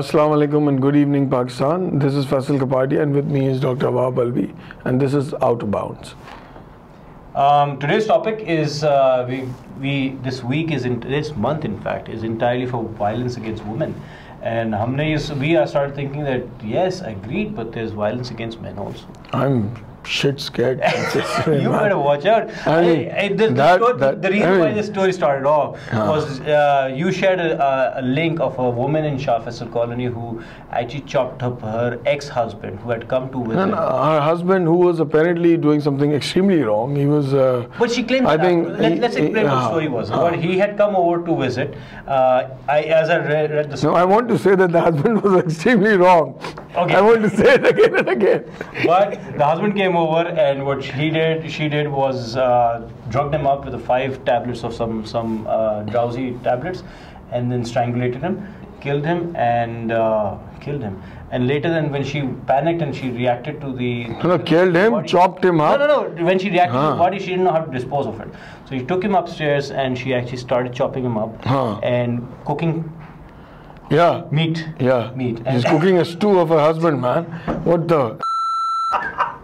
Assalamu alaikum and good evening, Pakistan. This is Faisal Kapadi and with me is Dr. Awab Alvi and this is Out of Bounds. Today's topic is this month in fact is entirely for violence against women, and we are started thinking that yes, agreed, but there's violence against men also. I'm shit scared. You better watch out. The reason why this story started off was you shared a link of a woman in Shara-e-Faisal colony who actually chopped up her ex-husband who had come to visit. Her husband, who was apparently doing something extremely wrong. He was. But she claimed. Let's explain what the story was. But he had come over to visit. As I read the story. No, I want to say that the husband was extremely wrong. Okay. I want to say it again and again. But the husband came over, and what she did was drugged him up with 5 tablets of some drowsy tablets, and then strangulated him, killed him. And later, then when she panicked and she reacted to the killed him, body, chopped him up. No. When she reacted to the body, she didn't know how to dispose of it. So she took him upstairs and she actually started chopping him up and cooking. Yeah. Meat. Yeah. Meat. She's cooking a stew of her husband, man. What the?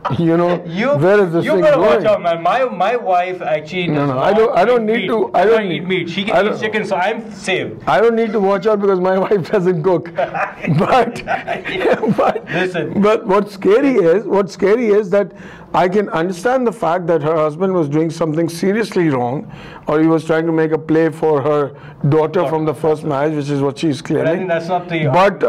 Where is this thing going? You better watch out, man. My wife actually does I don't need to. I don't eat meat. She can eat chicken, so I'm safe. I don't need to watch out because my wife doesn't cook. But listen. But what's scary is that I can understand the fact that her husband was doing something seriously wrong, or he was trying to make a play for her daughter from the first marriage, which is what she's claiming. But I think that's not the. But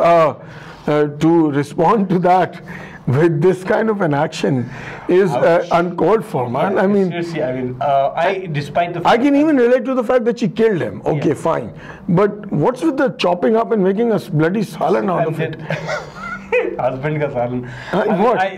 to respond to that with this kind of an action is uncalled for, man. Yeah, I mean, seriously, despite the fact I can even relate to the fact that she killed him. Okay, fine. But what's with the chopping up and making a bloody salan out of it? Husband ka salan.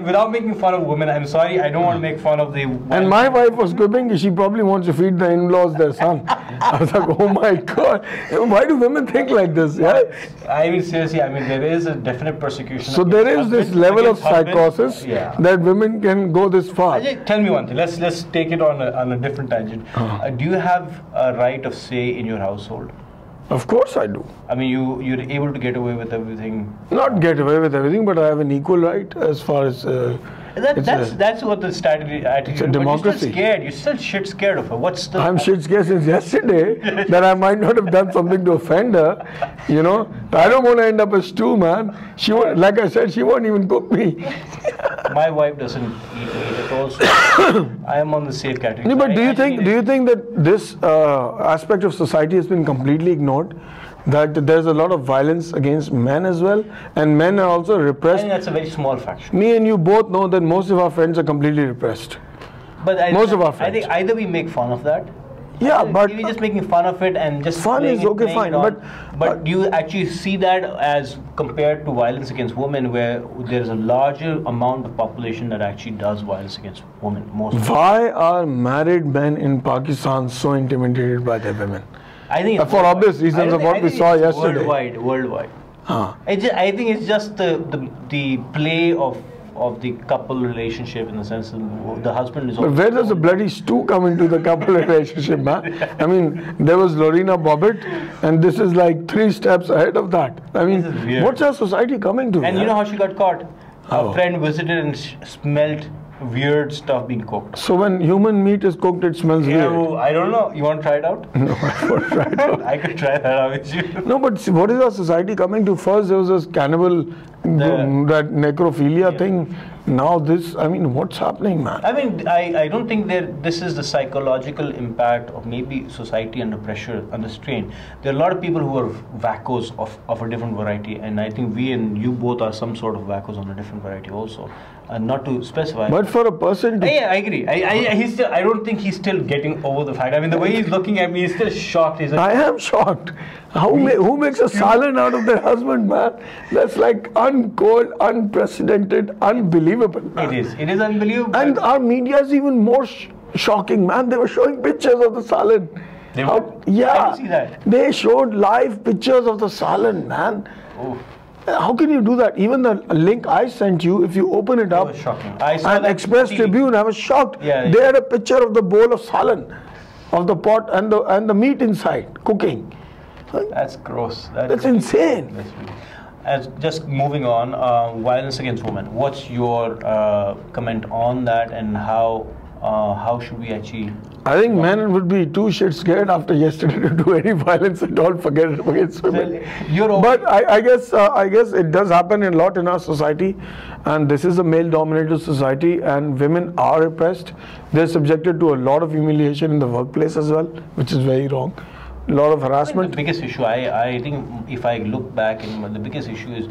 Without making fun of women, I'm sorry, I don't want to make fun of the. And my wife was quipping, she probably wants to feed the in-laws their son. I was like, oh my God, why do women think like this? Yeah? I mean, seriously, there is a definite persecution. So there is this level of psychosis that women can go this far. Ajay, tell me one thing. Let's take it on a different tangent. Do you have a right of say in your household? Of course I do. I mean, you're able to get away with everything. Not get away with everything, but I have an equal right as far as. That's what the strategy. It's a democracy. You're still shit scared of her. What's the? I'm shit scared since yesterday that I might not have done something to offend her. I don't want to end up as stew, man. She won't, like I said, she won't even cook me. My wife doesn't eat meat at all. So I am on the safe category. No, but do you think that this aspect of society has been completely ignored? That there's a lot of violence against men as well, and men are also repressed. I think that's a very small fraction. Me and you both know that most of our friends are completely repressed. But most of our friends. I think either we make fun of that. Yeah, but we're just making fun of it and just fun is okay, fine. But do you actually see that as compared to violence against women, where there's a larger amount of population that actually does violence against women? Why are married men in Pakistan so intimidated by their women? I think for obvious reasons of what we saw yesterday. Worldwide. I think it's just the play of the couple relationship, in the sense that the husband is. But where does the bloody stew come into the couple relationship, man? I mean, there was Lorena Bobbitt, and this is like 3 steps ahead of that. I mean, what's our society coming to? And you know how she got caught? A friend visited and smelled weird stuff being cooked. So when human meat is cooked, it smells weird. Well, I don't know. You want to try it out? No, I won't try it out. I could try that out with you. No, but see, what is our society coming to? First there was this cannibal, that necrophilia thing. Now this, I mean, what's happening, man? I mean, I don't think this is the psychological impact of maybe society under pressure, under strain. There are a lot of people who are wackos of a different variety, and I think we and you both are some sort of wackos on a different variety also. Not to specify. But for a person to... Yeah, I agree. I don't think he's still getting over the fact. I mean, the way he's looking at me, he's still shocked. He's like, I am shocked. Who makes a salan out of their husband, man? That's like uncalled, unprecedented, unbelievable. Man. It is unbelievable. And our media is even more shocking, man. They were showing pictures of the salan. Yeah. I didn't see that. They showed live pictures of the salan, man. Oh. How can you do that? Even the link I sent you, if you open it up, was shocking. I saw and Express Tribune, I was shocked. Yeah, they had a picture of the bowl of salan, of the pot and the meat inside, cooking. That's gross. That's insane. That's really... As just moving on, violence against women. What's your comment on that, and how should we actually? I think men would be too shit scared after yesterday to do any violence at all. Forget it against women. But I guess it does happen a lot in our society, and this is a male-dominated society, and women are oppressed. They're subjected to a lot of humiliation in the workplace as well, which is very wrong. A lot of harassment. The biggest issue, I think, if I look back, the biggest issue is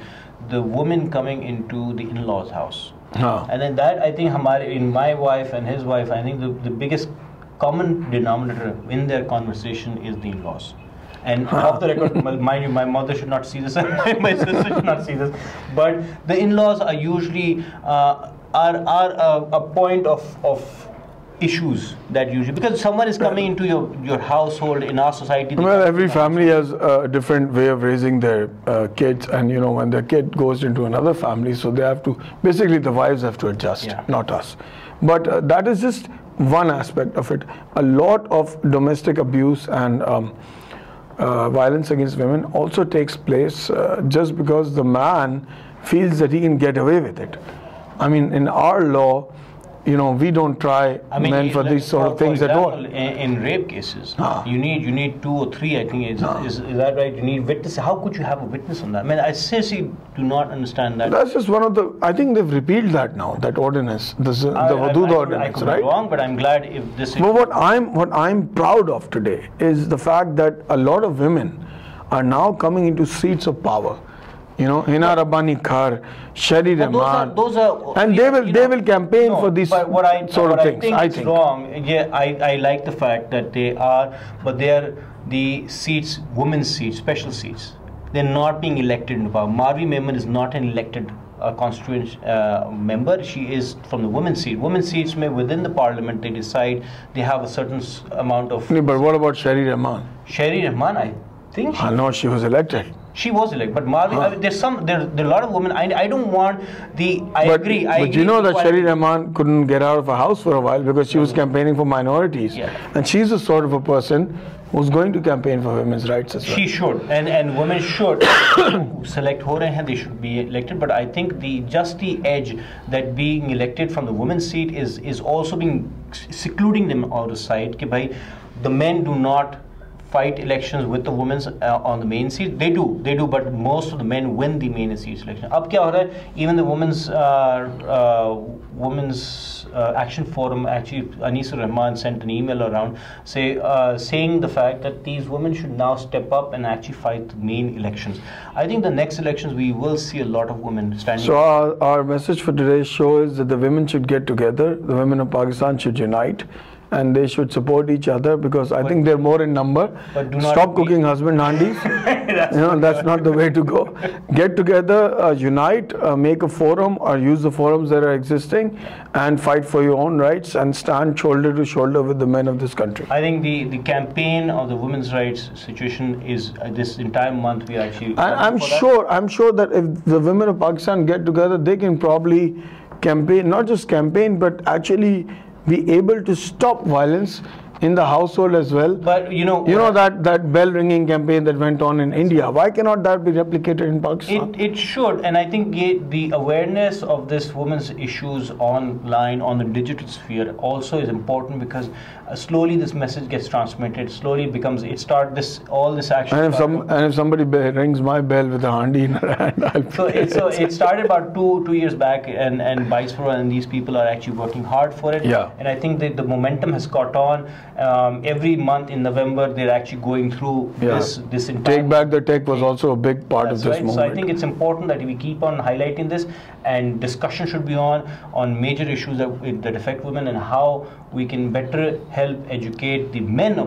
the woman coming into the in-laws' house. And then that, I think, in my wife and his wife, I think the biggest common denominator in their conversation is the in-laws. And off the record, mind you, my mother should not see this, and my sister should not see this. But the in-laws are usually are a point of issues that usually, because someone is coming into your household in our society. Well, every family has a different way of raising their kids, and when their kid goes into another family, so they have to, basically the wives have to adjust, not us. But that is just one aspect of it. A lot of domestic abuse and violence against women also takes place just because the man feels that he can get away with it. I mean, in our law, we don't try men for these sort of things at all. In rape cases, you need 2 or 3. I think is that right? You need witnesses. How could you have a witness on that? I mean, I seriously do not understand that. That's just one of the. I think they've repealed that now. That ordinance, the Wadud ordinance, I could right? be wrong, but I'm glad if this. But what I'm proud of today is the fact that a lot of women are now coming into seats of power. Hina Rabbani Khar, Shari Rahman, those are, and they will campaign for these sort of things. I think it's wrong. Yeah, I like the fact that they are the seats, women's seats, special seats. They're not being elected into power. Marvi Memon is not an elected constituent member. She is from the women's seat. Women's seats within the parliament, they decide they have a certain amount of. But what about Shari Rahman? Shari Rahman, I think. No, she was elected. She was elected, but Marvi, there are a lot of women. I don't want the. I agree. But you know that Shari Rahman couldn't get out of her house for a while because she was campaigning for minorities, and she's the sort of a person who's going to campaign for women's rights as well. She should, and women should select ho rahe hain, they should be elected. But I think the edge that being elected from the women's seat is also being secluding them out of sight. Ki bhai, the men do not fight elections with the women on the main seat. They do, but most of the men win the main seat selection. Ab kya ho raha hai? Even the women's action forum, actually Anisa Rahman sent an email around saying the fact that these women should now step up and actually fight the main elections. I think the next elections we will see a lot of women standing. So our message for today's show is that the women should get together, the women of Pakistan should unite, and they should support each other, because I think they're more in number. But do not stop cooking husband Handi. That's not the way to go. Get together, unite, make a forum or use the forums that are existing, and fight for your own rights and stand shoulder to shoulder with the men of this country. I think the campaign of the women's rights situation is this entire month we actually. I'm sure that if the women of Pakistan get together, they can probably campaign, not just campaign, but actually be able to stop violence in the household as well. But that bell ringing campaign that went on in India, why cannot that be replicated in Pakistan? It should, and I think the awareness of this women's issues online, on the digital sphere, also is important, because slowly this message gets transmitted. Slowly it becomes all this action. And if somebody rings my bell with a handi in her hand, so it started about two years back, and Baisfura and these people are actually working hard for it. Yeah. And I think that the momentum has caught on. Every month in November, they're actually going through this entire. Take Back the Tech was also a big part of this movement. So I think it's important that we keep on highlighting this, and discussion should be on major issues that affect women, and how we can better help educate the men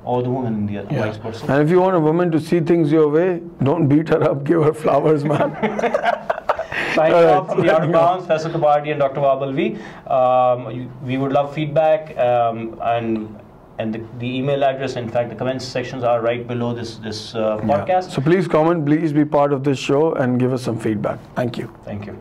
or the women in the vice versa. And if you want a woman to see things your way, don't beat her up, give her flowers, man. Signing off from the Out of Bounds, Faisal Kabardi and Dr. Wabalvi. We would love feedback, and the email address, in fact, the comments sections are right below this podcast. So please comment, please be part of this show and give us some feedback. Thank you. Thank you.